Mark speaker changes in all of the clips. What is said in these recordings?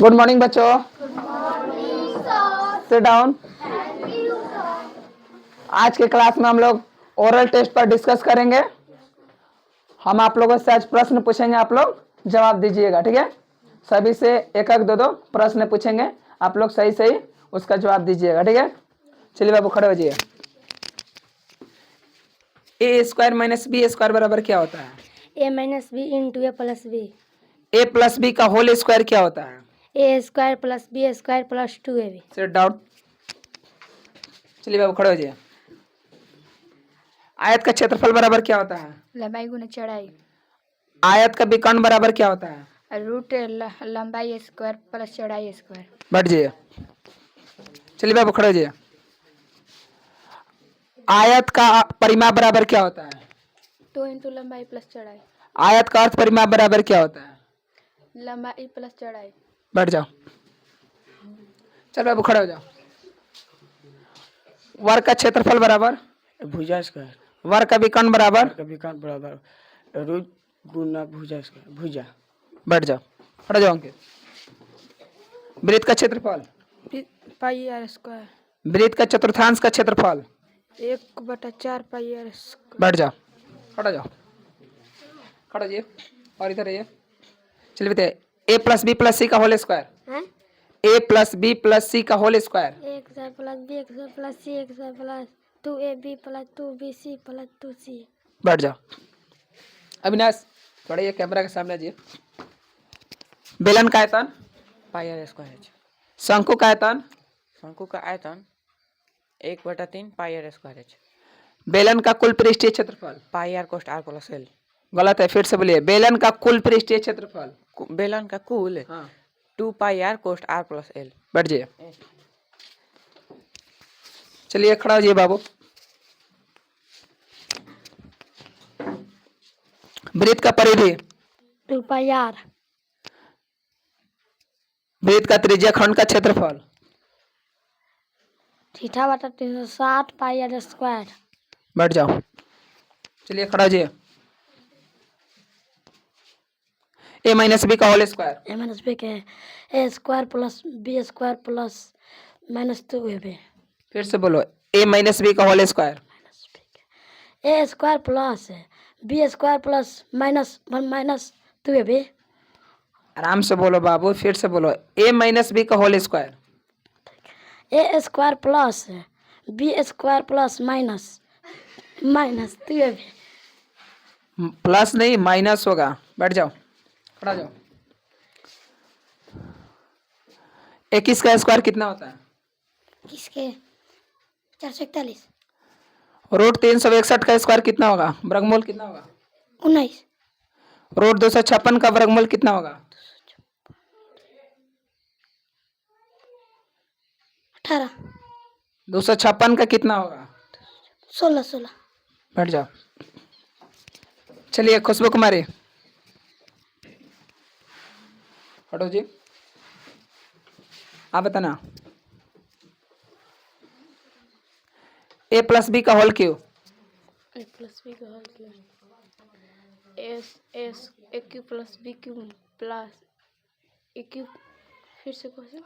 Speaker 1: Good morning बच्चों। Sit down. आज के क्लास में हम लोग ओरल टेस्ट पर डिस्कस करेंगे। हम आप लोगों से आज प्रश्न पूछेंगे, आप लोग जवाब दीजिएगा, ठीक है। सभी से एक एक दो प्रश्न पूछेंगे, आप लोग सही सही उसका जवाब दीजिएगा, ठीक है। चलिए बाबू खड़े हो जाइए। A square minus B square बराबर क्या होता है?
Speaker 2: A minus B into A plus B.
Speaker 1: A plus B का होल स्क्वायर क्या होता है?
Speaker 2: A square plus B square plus 2ab।
Speaker 1: Sit down. चलिए बाबू खड़े हो जाइए। आयत का क्षेत्रफल बराबर क्या होता है?
Speaker 2: लंबाई गुना चौड़ाई।
Speaker 1: आयत का विकर्ण बराबर क्या होता है?
Speaker 2: रूट लंबाई स्क्वायर प्लस चौड़ाई स्क्वायर।
Speaker 1: बैठ जाइए। चलिए बाबू खड़े हो जाइए। आयत का परिमाप बराबर क्या होता है?
Speaker 2: 2 इंटू लंबाई प्लस चौड़ाई।
Speaker 1: आयत का अर्थ परिमाप बराबर क्या होता है?
Speaker 2: लंबाई प्लस चौड़ाई।
Speaker 1: बैठ जाओ। चल बाबू खड़े हो जाओ। वर्ग का क्षेत्रफल बराबर
Speaker 3: भुजा स्क्वायर।
Speaker 1: वर्ग का विकर्ण बराबर
Speaker 3: कभी कान बराबर रूट गुना भुजा स्क्वायर भुजा।
Speaker 1: बैठ जाओ। खड़े जाओ अंकित। वृत्त का क्षेत्रफल
Speaker 2: पाई आर स्क्वायर।
Speaker 1: वृत्त का चतुर्थांश का क्षेत्रफल
Speaker 2: 1/4 पाई आर स्क्वायर।
Speaker 1: बैठ जाओ। खड़े जाओ। खड़े जाइए और इधर रहिए। चलिए बताइए ए प्लस बी प्लस सी का whole square. A plus B plus C का होल स्क्वायर।
Speaker 2: एक स्क्वायर प्लस बी एक स्क्वायर प्लस सी एक square plus 2ab plus 2bc plus 2c।
Speaker 1: बैठ जाओ। अविनाश थोड़ा ये कैमरा के सामने आइए। बेलन का आयतन
Speaker 3: पाई आर स्क्वायर है।
Speaker 1: शंकु का आयतन
Speaker 3: शंकु का आयतन 1/3 पाई आर स्क्वायर है।
Speaker 1: बेलन का कुल पृष्ठीय क्षेत्रफल
Speaker 3: pi R cost R plus L.
Speaker 1: गलत है, फिर से बोलिए। बेलन का कुल पृष्ठीय क्षेत्रफल
Speaker 3: बेलन का कुल
Speaker 1: हाँ
Speaker 3: 2 pi R cost R plus L.
Speaker 1: बैठ जाइए। चलिए खड़ा हो जाइए बाबू। वृत्त का परिधि
Speaker 2: 2 पाई आर।
Speaker 1: वृत्त का त्रिज्या खंड का क्षेत्रफल
Speaker 2: थीटा बटा 360 पाई आर स्क्वायर।
Speaker 1: बैठ जाओ। चलिए खड़ा हो जाइए। ए माइनस बी का whole square
Speaker 2: A minus B के A square plus B square plus minus 2ab।
Speaker 1: फिर से बोलो। ए माइनस बी का whole square
Speaker 2: A square plus B square plus minus 1 minus 2ab।
Speaker 1: आराम से बोलो बाबू, फिर से बोलो। ए माइनस बी का whole square
Speaker 2: A square plus B square plus minus 2ab।
Speaker 1: Plus नहीं माइनस होगा। बैठ जाओ। खड़ा जाओ। 21 का स्क्वायर कितना होता है?
Speaker 2: किसके 441।
Speaker 1: रूट 361 का स्क्वायर कितना होगा? वर्गमूल कितना होगा?
Speaker 2: 19।
Speaker 1: रूट 256 का वर्गमूल कितना होगा?
Speaker 2: 18।
Speaker 1: 256 का कितना होगा?
Speaker 2: 16।
Speaker 1: बैठ जाओ। चलिए खुशबू कुमारी हटो जी। आप बताना। ए प्लस बी का whole cube
Speaker 2: A plus B का whole cube S S A cube plus B cube plus A cube. फिर से क्वेश्चन।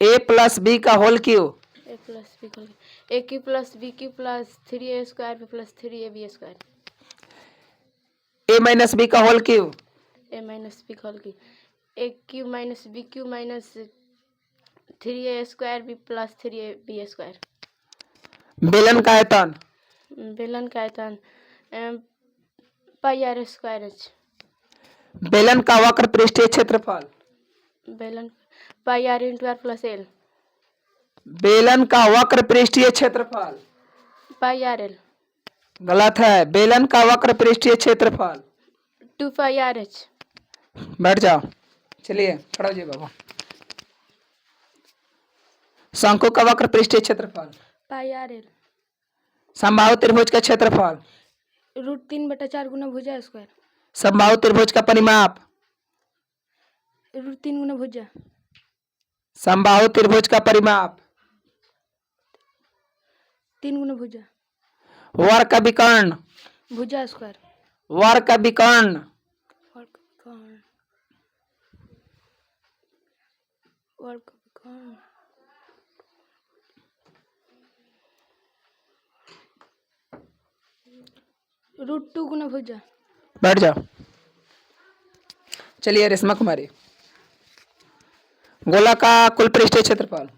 Speaker 1: ए प्लस बी का whole cube
Speaker 2: A plus B का A cube plus B cube plus 3a square plus 3ab square.
Speaker 1: A minus B का whole cube
Speaker 2: A minus B का whole cube A cube minus B cube minus 3a square B plus 3ab square.
Speaker 1: बेलन का आयतन
Speaker 2: बेलन का आयतन pi R square H.
Speaker 1: बेलन का वक्र पृष्ठीय क्षेत्रफल
Speaker 2: बेलन pi R into R plus L.
Speaker 1: बेलन का वक्र पृष्ठीय क्षेत्रफल
Speaker 2: पाई आर एल।
Speaker 1: गलत है। बेलन का वक्र पृष्ठीय क्षेत्रफल
Speaker 2: 2 पाई आर एच।
Speaker 1: बैठ जाओ। चलिए खड़ा हो जाइए बाबा। शंकु का वक्र पृष्ठीय क्षेत्रफल
Speaker 2: पाई आर एल।
Speaker 1: समबाहु त्रिभुज का क्षेत्रफल
Speaker 2: रूट 3/4 गुना भुजा स्क्वायर।
Speaker 1: समबाहु त्रिभुज का परिमाप
Speaker 2: रूट 3 गुना भुजा।
Speaker 1: समबाहु त्रिभुज का परिमाप
Speaker 2: 3 गुना भुजा।
Speaker 1: वर्ग का विकर्ण
Speaker 2: भुजा स्क्वायर।
Speaker 1: वर्ग का विकर्ण
Speaker 2: वर्ग का विकर्ण √2 गुना भुजा।
Speaker 1: बैठ जाओ। चलिए रेशमा कुमारी, गोला का कुल पृष्ठीय क्षेत्रफल।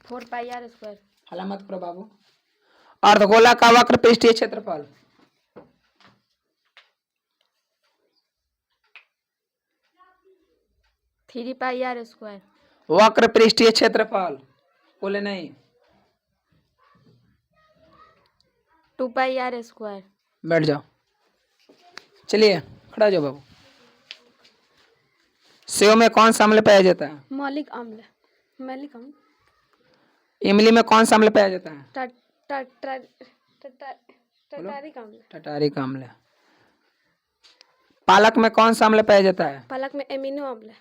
Speaker 2: 4πr²।
Speaker 1: हला मत करो बाबू। अर्धगोला का वक्र पृष्ठीय क्षेत्रफल।
Speaker 2: 3πr²।
Speaker 1: वक्र पृष्ठीय क्षेत्रफल बोले नहीं।
Speaker 2: 2πr²।
Speaker 1: बैठ जाओ। चलिए खड़ा हो जाओ बाबू। सेव में कौन सा अम्ल पाया जाता है?
Speaker 2: मौलिक अम्ल। मौलिक अम्ल।
Speaker 1: इमली में कौन सा अम्ल पाया जाता है?
Speaker 2: टटारिक अम्ल।
Speaker 1: टटारिक अम्ल। पालक में कौन सा अम्ल पाया जाता है?
Speaker 2: पालक में एमिनो अम्ल।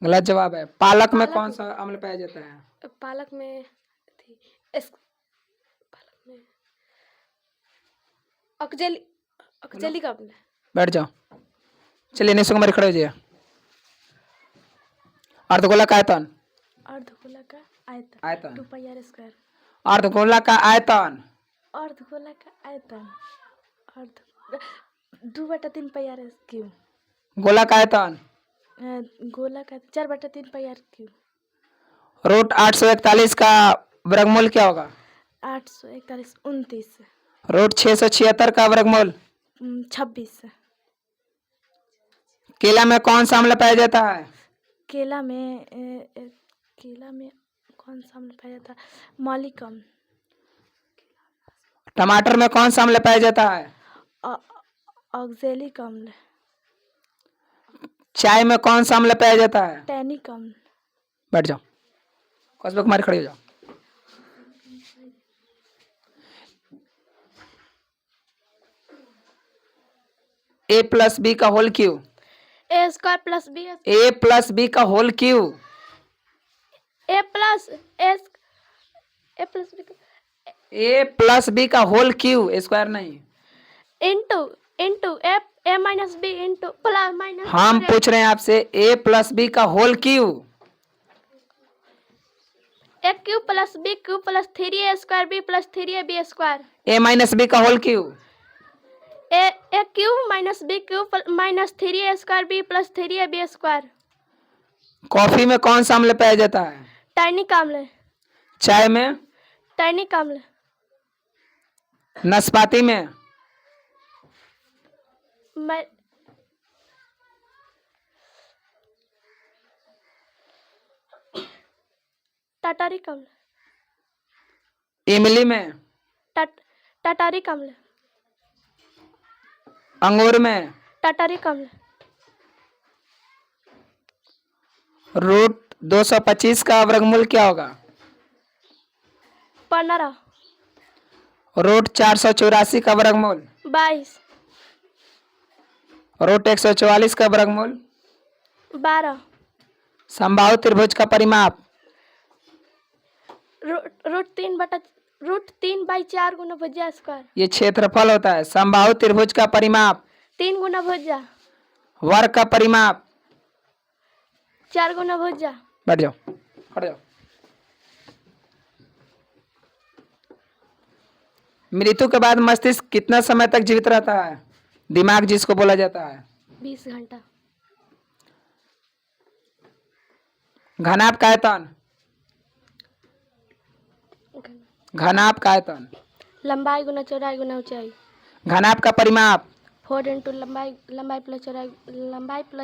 Speaker 1: गलत जवाब है। पालक में कौन सा अम्ल पाया जाता है?
Speaker 2: पालक में ऑक्जेलिक अम्ल।
Speaker 1: बैठ जाओ। चलिए निशु कुमारी खड़े हो जाइए। अर्धगोला का आयतन।
Speaker 2: अर्धगोला का आयतन।
Speaker 1: आयतन।
Speaker 2: 2πr²।
Speaker 1: अर्धगोला का आयतन।
Speaker 2: अर्धगोला का आयतन 2/3πr³।
Speaker 1: गोला का आयतन।
Speaker 2: गोला का 4/3πr³।
Speaker 1: रूट 841 का वर्गमूल क्या होगा?
Speaker 2: 841 29।
Speaker 1: रूट 676 का वर्गमूल
Speaker 2: 26।
Speaker 1: केला में कौन सा अम्ल पाया जाता है?
Speaker 2: केला में कौन सा अम्ल पाया जाता है? मौलिक अम्ल।
Speaker 1: टमाटर में कौन सा अम्ल पाया जाता है?
Speaker 2: ऑक्जेलिक अम्ल।
Speaker 1: चाय में कौन सा अम्ल पाया जाता है?
Speaker 2: टैनिक अम्ल।
Speaker 1: बैठ जाओ। कौशबा कुमारी खड़ी हो जाओ। a प्लस बी का whole cube.
Speaker 2: a² + b।
Speaker 1: a plus B का whole cube.
Speaker 2: a plus
Speaker 1: B का होल क्यू, स्क्वायर नहीं।
Speaker 2: Into a-b into plus minus.
Speaker 1: हम पूछ रहे हैं आपसे a प्लस बी का whole cube.
Speaker 2: a³ + b³ + 3a² b + 3ab²।
Speaker 1: a minus B का whole cube.
Speaker 2: a³ - b³ - 3a² b + 3ab²।
Speaker 1: Coffee में कौन सा अम्ल पाया जाता है?
Speaker 2: टैनिक अम्ल।
Speaker 1: चाय में?
Speaker 2: टैनिक अम्ल।
Speaker 1: नाशपाती में?
Speaker 2: टटारिक अम्ल।
Speaker 1: इमली में?
Speaker 2: टटारिक अम्ल।
Speaker 1: अंगूर में?
Speaker 2: टटारिक अम्ल।
Speaker 1: रूट 225 का वर्गमूल क्या होगा?
Speaker 2: 15।
Speaker 1: रूट 484 का वर्गमूल?
Speaker 2: 22।
Speaker 1: रूट 144 का वर्गमूल?
Speaker 2: 12।
Speaker 1: समबाहु त्रिभुज का परिमाप?
Speaker 2: √3/4 गुना भुजा स्क्वायर।
Speaker 1: ये क्षेत्रफल होता है। समबाहु त्रिभुज का परिमाप?
Speaker 2: 3 गुना भुजा।
Speaker 1: वर्ग का परिमाप?
Speaker 2: 4 गुना भुजा।
Speaker 1: बैठ जाओ। खड़े जाओ। मृत्यु के बाद मस्तिष्क कितना समय तक जीवित रहता है? दिमाग जिसको बोला जाता है।
Speaker 2: 20 घंटा।
Speaker 1: घनाभ का आयतन? घनाभ का आयतन?
Speaker 2: लंबाई गुना चौड़ाई गुना ऊंचाई।
Speaker 1: घनाभ का परिमाप?
Speaker 2: 4 × लंबाई प्लस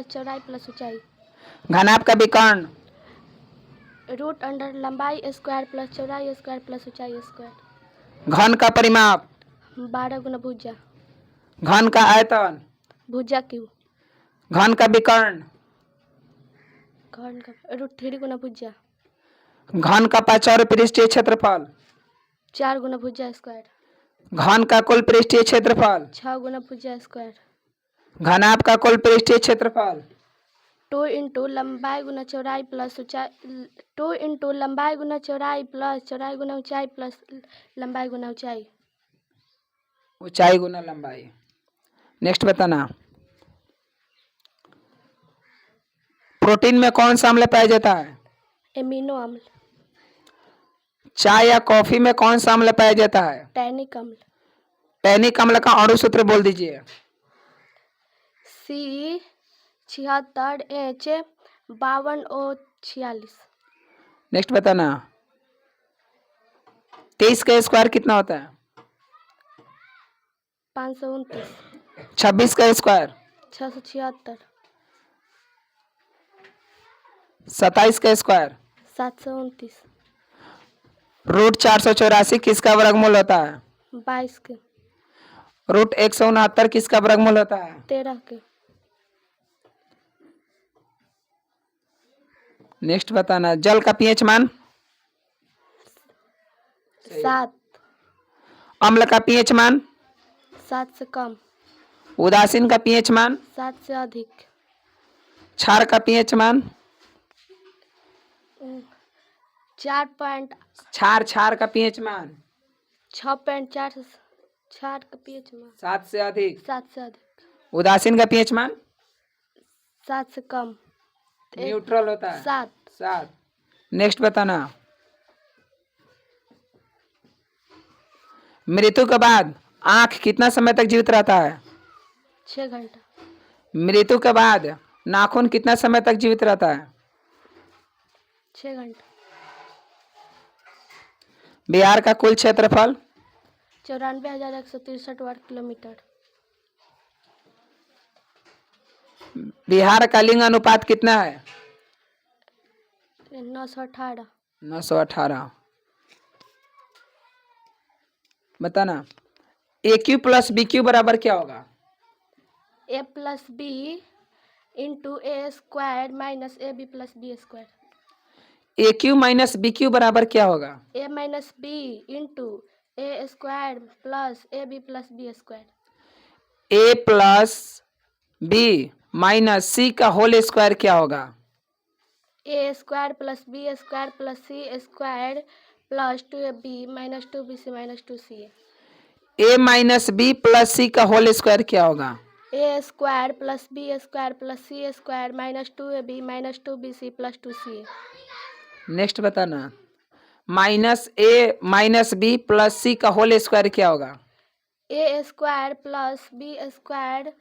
Speaker 2: चौड़ाई प्लस ऊंचाई।
Speaker 1: घनाभ का विकर्ण?
Speaker 2: √अंडर लंबाई स्क्वायर प्लस चौड़ाई स्क्वायर प्लस ऊंचाई स्क्वायर।
Speaker 1: घन का परिमाप?
Speaker 2: 12 गुना भुजा।
Speaker 1: घन का आयतन?
Speaker 2: भुजा क्यू।
Speaker 1: घन का विकर्ण?
Speaker 2: घन का √3 गुना भुजा।
Speaker 1: घन का पाचौर पृष्ठीय क्षेत्रफल?
Speaker 2: 4 गुना भुजा स्क्वायर।
Speaker 1: घन का कुल पृष्ठीय क्षेत्रफल?
Speaker 2: 6 गुना भुजा स्क्वायर।
Speaker 1: घनाभ का कुल पृष्ठीय क्षेत्रफल?
Speaker 2: 2 × लंबाई गुना चौड़ाई प्लस ऊंचाई। 2 × लंबाई गुना चौड़ाई प्लस चौड़ाई गुना ऊंचाई प्लस लंबाई गुना ऊंचाई।
Speaker 1: ऊंचाई गुना लंबाई। नेक्स्ट बताना। प्रोटीन में कौन सा अम्ल पाया जाता है?
Speaker 2: एमिनो अम्ल।
Speaker 1: चाय या कॉफी में कौन सा अम्ल पाया जाता है?
Speaker 2: टैनिक अम्ल।
Speaker 1: टैनिक अम्ल का अणु सूत्र बोल दीजिए।
Speaker 2: C76H52O46।
Speaker 1: नेक्स्ट बताना। 23 का स्क्वायर कितना होता है?
Speaker 2: 529।
Speaker 1: 26 का स्क्वायर?
Speaker 2: 676।
Speaker 1: 27 का स्क्वायर?
Speaker 2: 729।
Speaker 1: रूट 484 किसका वर्गमूल होता है?
Speaker 2: 22 के।
Speaker 1: रूट 169 किसका वर्गमूल होता है?
Speaker 2: 13 के।
Speaker 1: नेक्स्ट बताना। जल का पीएच मान?
Speaker 2: 7।
Speaker 1: अम्ल का पीएच मान?
Speaker 2: 7 से कम।
Speaker 1: उदासीन का पीएच मान?
Speaker 2: 7 से अधिक।
Speaker 1: क्षार का पीएच मान?
Speaker 2: 4.6
Speaker 1: क्षार का पीएच मान?
Speaker 2: 6.4 से 4 का पीएच मान
Speaker 1: 7 से अधिक।
Speaker 2: 7 से अधिक।
Speaker 1: उदासीन का पीएच मान?
Speaker 2: 7 से कम।
Speaker 1: न्यूट्रल होता है।
Speaker 2: 7।
Speaker 1: 7। नेक्स्ट बताना। मृत्यु के बाद आंख कितना समय तक जीवित रहता है?
Speaker 2: 6 घंटा।
Speaker 1: मृत्यु के बाद नाखून कितना समय तक जीवित रहता है?
Speaker 2: 6 घंटा।
Speaker 1: बिहार का कुल क्षेत्रफल?
Speaker 2: 94,163 वर्ग किलोमीटर।
Speaker 1: बिहार का लिंग अनुपात कितना है?
Speaker 2: 918।
Speaker 1: 918। बताना। A cube plus B cube बराबर क्या होगा?
Speaker 2: A plus B into A square minus A B plus B square.
Speaker 1: A cube minus B cube बराबर क्या होगा?
Speaker 2: A minus B into A square plus A B plus B square.
Speaker 1: A plus B minus C का whole square क्या होगा?
Speaker 2: A square plus B square plus C square plus 2ab minus 2bc minus 2ca।
Speaker 1: A minus B plus C का whole square क्या होगा?
Speaker 2: A square plus B square plus C square minus 2ab minus 2bc plus 2ca।
Speaker 1: Next बताना। Minus A minus B plus C का whole square क्या होगा?
Speaker 2: A square plus B square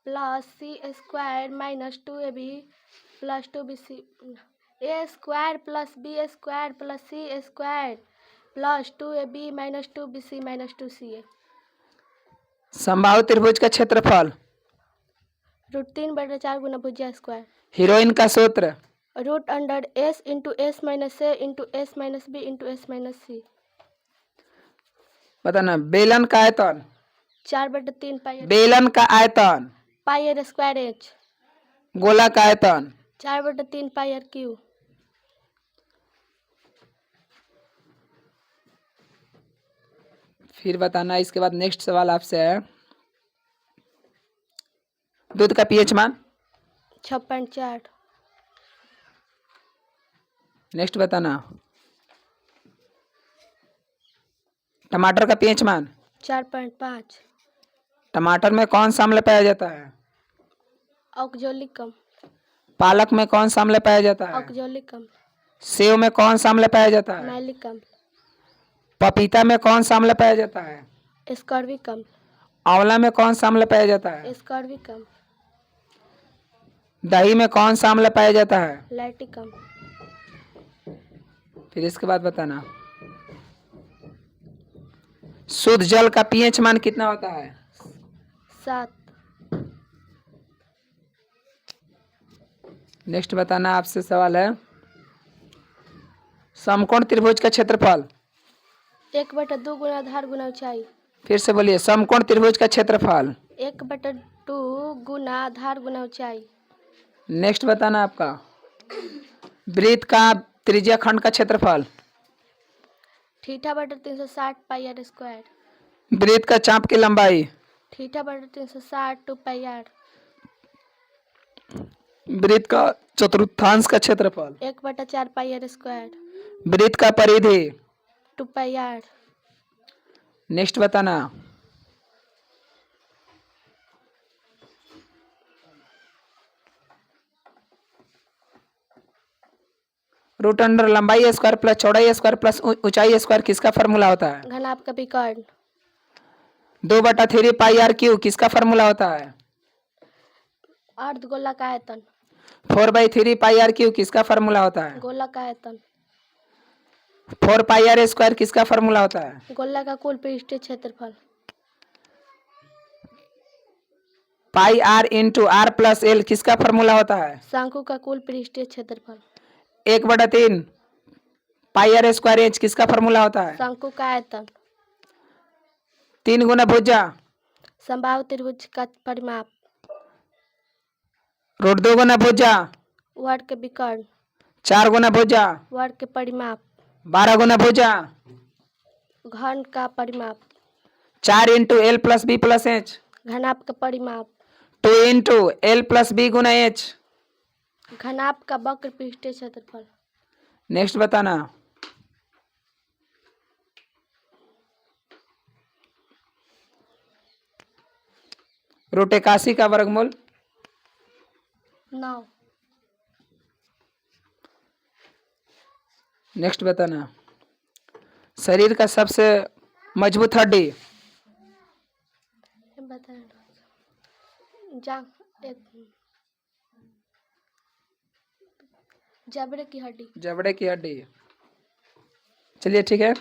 Speaker 2: plus C square minus 2ab plus 2bc। A square plus B square plus C square plus 2ab minus 2bc minus 2ca।
Speaker 1: समबाहु त्रिभुज का क्षेत्रफल?
Speaker 2: √3/4 गुना भुजा square.
Speaker 1: Heron का सूत्र?
Speaker 2: Root under S into S minus A into S minus B into S minus C.
Speaker 1: बताना। बेलन का आयतन?
Speaker 2: 4/3 पाई।
Speaker 1: बेलन का आयतन?
Speaker 2: Pi R square H.
Speaker 1: गोला का आयतन?
Speaker 2: 4/3 पाई आर क्यू।
Speaker 1: फिर बताना। इसके बाद नेक्स्ट सवाल आपसे है। दूध का पीएच मान?
Speaker 2: 6.4।
Speaker 1: नेक्स्ट बताना। टमाटर का पीएच मान?
Speaker 2: 4.5।
Speaker 1: टमाटर में कौन सा अम्ल पाया जाता है?
Speaker 2: ऑक्जेलिक अम्ल।
Speaker 1: पालक में कौन सा अम्ल पाया जाता है?
Speaker 2: ऑक्जेलिक अम्ल।
Speaker 1: सेव में कौन सा अम्ल पाया जाता है?
Speaker 2: मैलिक अम्ल।
Speaker 1: पपीता में कौन सा अम्ल पाया जाता है?
Speaker 2: एस्कॉर्बिक अम्ल।
Speaker 1: आंवला में कौन सा अम्ल पाया जाता है?
Speaker 2: एस्कॉर्बिक अम्ल।
Speaker 1: दही में कौन सा अम्ल पाया जाता है?
Speaker 2: लैक्टिक अम्ल।
Speaker 1: फिर इसके बाद बताना। शुद्ध जल का पीएच मान कितना होता है?
Speaker 2: 7।
Speaker 1: नेक्स्ट बताना। आपसे सवाल है। समकोण त्रिभुज का क्षेत्रफल?
Speaker 2: 1/2 गुना आधार गुना ऊंचाई।
Speaker 1: फिर से बोलिए। समकोण त्रिभुज का क्षेत्रफल?
Speaker 2: 1/2 गुना आधार गुना ऊंचाई।
Speaker 1: नेक्स्ट बताना आपका। वृत्त का त्रिज्या खंड का क्षेत्रफल?
Speaker 2: θ/360 पाई आर स्क्वायर।
Speaker 1: वृत्त का चाप की लंबाई?
Speaker 2: θ/360 2 पाई आर।
Speaker 1: वृत्त का चतुर्थांश का क्षेत्रफल?
Speaker 2: 1/4 पाई आर स्क्वायर।
Speaker 1: वृत्त का परिधि?
Speaker 2: 2 पाई आर।
Speaker 1: नेक्स्ट बताना। रूट अंडर लंबाई स्क्वायर प्लस चौड़ाई स्क्वायर प्लस ऊंचाई स्क्वायर किसका फॉर्मूला होता है?
Speaker 2: घनाभ का विकर्ण।
Speaker 1: 2/3 पाई आर क्यू किसका फॉर्मूला होता है?
Speaker 2: अर्धगोलक आयतन।
Speaker 1: 4/3 पाई आर क्यू किसका फॉर्मूला होता है?
Speaker 2: गोलक आयतन।
Speaker 1: 4 पाई आर स्क्वायर किसका फॉर्मूला होता है?
Speaker 2: गोलक का कुल पृष्ठीय क्षेत्रफल।
Speaker 1: Pi R into R plus L किसका फॉर्मूला होता है?
Speaker 2: शंकु का कुल पृष्ठीय क्षेत्रफल।
Speaker 1: 1/3 पाई आर स्क्वायर एच किसका फॉर्मूला होता है?
Speaker 2: शंकु का आयतन।
Speaker 1: 3 गुना भुजा
Speaker 2: समबाहु त्रिभुज का परिमाप।
Speaker 1: रूट 2 गुना भुजा
Speaker 2: वर्ग के विकर्ण।
Speaker 1: 4 गुना भुजा
Speaker 2: वर्ग के परिमाप।
Speaker 1: 12 गुना भुजा
Speaker 2: घन का परिमाप।
Speaker 1: 4 into L plus B plus H
Speaker 2: घनाभ का परिमाप।
Speaker 1: 2 इंटू एल प्लस बी गुना एच।
Speaker 2: घनाभ का वक्र पृष्ठीय क्षेत्रफल।
Speaker 1: नेक्स्ट बताना। रूट 81 का वर्गमूल।
Speaker 2: 9।
Speaker 1: नेक्स्ट बताना। शरीर का सबसे मजबूत हड्डी।
Speaker 2: जबड़े की हड्डी।
Speaker 1: जबड़े की हड्डी। चलिए ठीक है।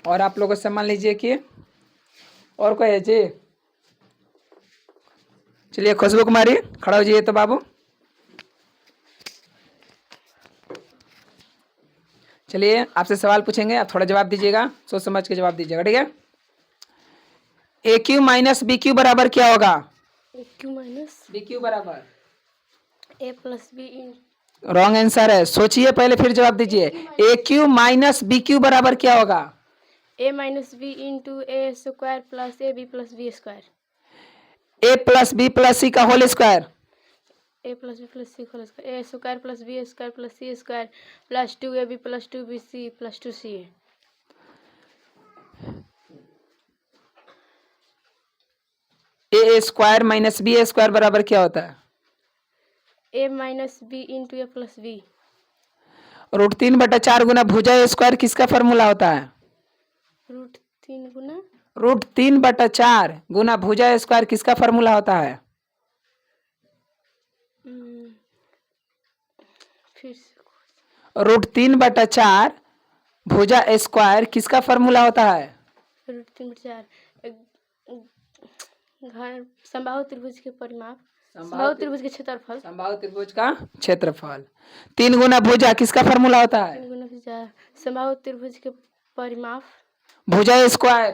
Speaker 1: और आप लोगों से मान लीजिए कि और कोई है जी? चलिए खुशबू कुमारी खड़ा हो जाइए तो बाबू। चलिए आपसे सवाल पूछेंगे, आप थोड़ा जवाब दीजिएगा, सोच समझ के जवाब दीजिएगा, ठीक है? A cube minus B cube बराबर क्या होगा?
Speaker 2: A cube minus
Speaker 1: B cube बराबर
Speaker 2: A plus B in.
Speaker 1: Wrong answer है, सोचिए पहले फिर जवाब दीजिए। A cube minus B cube बराबर क्या होगा?
Speaker 2: A minus B into A square plus A B plus B square.
Speaker 1: A plus B plus C का whole square.
Speaker 2: A plus B plus C whole square. A square plus B square plus C square plus 2ab plus 2bc plus 2ca।
Speaker 1: A square minus B square बराबर क्या होता है?
Speaker 2: A minus B into A plus B.
Speaker 1: Root 3/4 गुना भुजा square किसका formula होता है?
Speaker 2: Root 3 गुना
Speaker 1: root 3/4 गुना भुजा स्क्वायर किसका फॉर्मूला होता है?
Speaker 2: फिर से
Speaker 1: रूट 3/4 भुजा स्क्वायर किसका फॉर्मूला होता है?
Speaker 2: रूट 3/4 घन समबाहु त्रिभुज के परिमाप। समबाहु त्रिभुज के क्षेत्रफल।
Speaker 1: समबाहु त्रिभुज का क्षेत्रफल। 3 गुना भुजा किसका फॉर्मूला होता है?
Speaker 2: 3 गुना भुजा समबाहु त्रिभुज के परिमाप।
Speaker 1: भुजा स्क्वायर।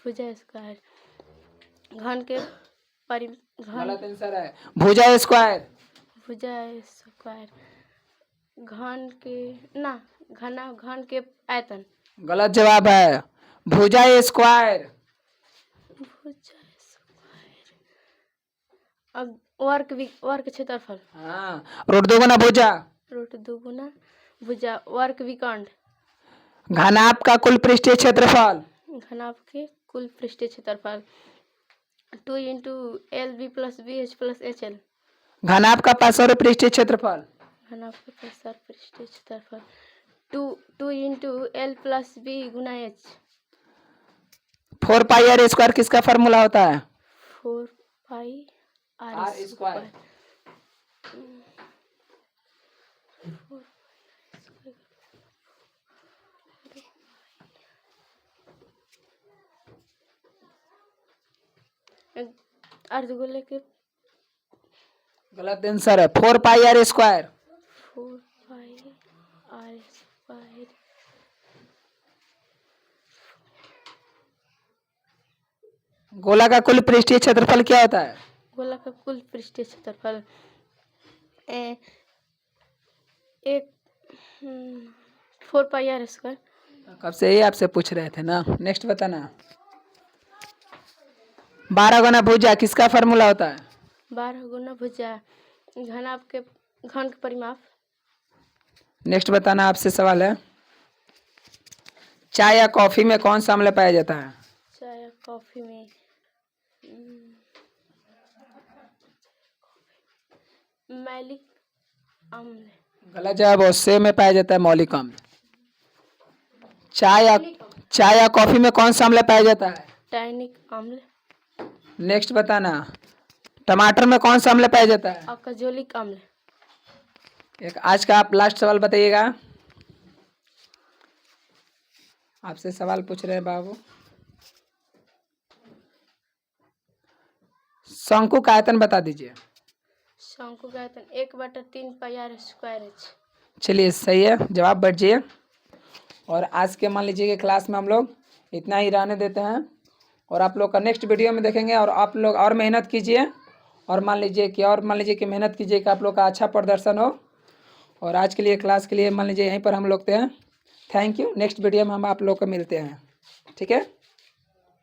Speaker 2: भुजा स्क्वायर घन के घन
Speaker 1: गलत आंसर है, भुजा स्क्वायर।
Speaker 2: भुजा स्क्वायर घन के ना घन के आयतन।
Speaker 1: गलत जवाब है, भुजा स्क्वायर।
Speaker 2: भुजा स्क्वायर अब वर्ग क्षेत्रफल।
Speaker 1: हाँ, रूट 2 गुना भुजा।
Speaker 2: रूट 2 गुना भुजा वर्ग विकर्ण।
Speaker 1: घनाभ का कुल पृष्ठीय क्षेत्रफल।
Speaker 2: घनाभ के कुल पृष्ठीय क्षेत्रफल 2 into L B plus B H plus H L.
Speaker 1: घनाभ का पार्श्व पृष्ठीय क्षेत्रफल।
Speaker 2: घनाभ के पार्श्व पृष्ठीय क्षेत्रफल 2 इंटू एल प्लस बी गुना एच।
Speaker 1: 4 पाई आर स्क्वायर किसका फॉर्मूला होता है?
Speaker 2: 4 पाई आर
Speaker 1: स्क्वायर।
Speaker 2: अर्धगोले के
Speaker 1: गलत आंसर है, 4 pi R square.
Speaker 2: 4 pi R square
Speaker 1: गोला का कुल पृष्ठीय क्षेत्रफल क्या होता है?
Speaker 2: गोला का कुल पृष्ठीय क्षेत्रफल एक 4 पाई आर स्क्वायर।
Speaker 1: कब से ही आपसे पूछ रहे थे ना। नेक्स्ट बताना। 12 गुना भुजा किसका फॉर्मूला होता है?
Speaker 2: 12 गुना भुजा घनाभ के घन के परिमाप।
Speaker 1: नेक्स्ट बताना, आपसे सवाल है। चाय या कॉफी में कौन सा अम्ल पाया जाता है?
Speaker 2: चाय या कॉफी में मैलिक अम्ल।
Speaker 1: गलत जवाब है, सेब में पाया जाता है मौलिक अम्ल। चाय या कॉफी में कौन सा अम्ल पाया जाता है?
Speaker 2: टैनिक अम्ल।
Speaker 1: नेक्स्ट बताना, टमाटर में कौन सा अम्ल पाया जाता है?
Speaker 2: अकजोलिक अम्ल।
Speaker 1: एक आज का आप लास्ट सवाल बताइएगा। आपसे सवाल पूछ रहे हैं बाबू। शंकु का आयतन बता दीजिए।
Speaker 2: शंकु का आयतन 1/3 पाई आर स्क्वायर है।
Speaker 1: चलिए सही है जवाब, बैठ जाइए। और आज के मान लीजिए कि क्लास में हम लोग इतना ही रहने देते हैं, और आप लोग का नेक्स्ट वीडियो में देखेंगे। और आप लोग और मेहनत कीजिए, और मान लीजिए कि मेहनत कीजिए कि आप लोग का अच्छा प्रदर्शन हो। और आज के लिए क्लास के लिए मान लीजिए यहीं पर हम लोग हैं। Thank you. नेक्स्ट वीडियो में हम आप लोग को मिलते हैं, ठीक है।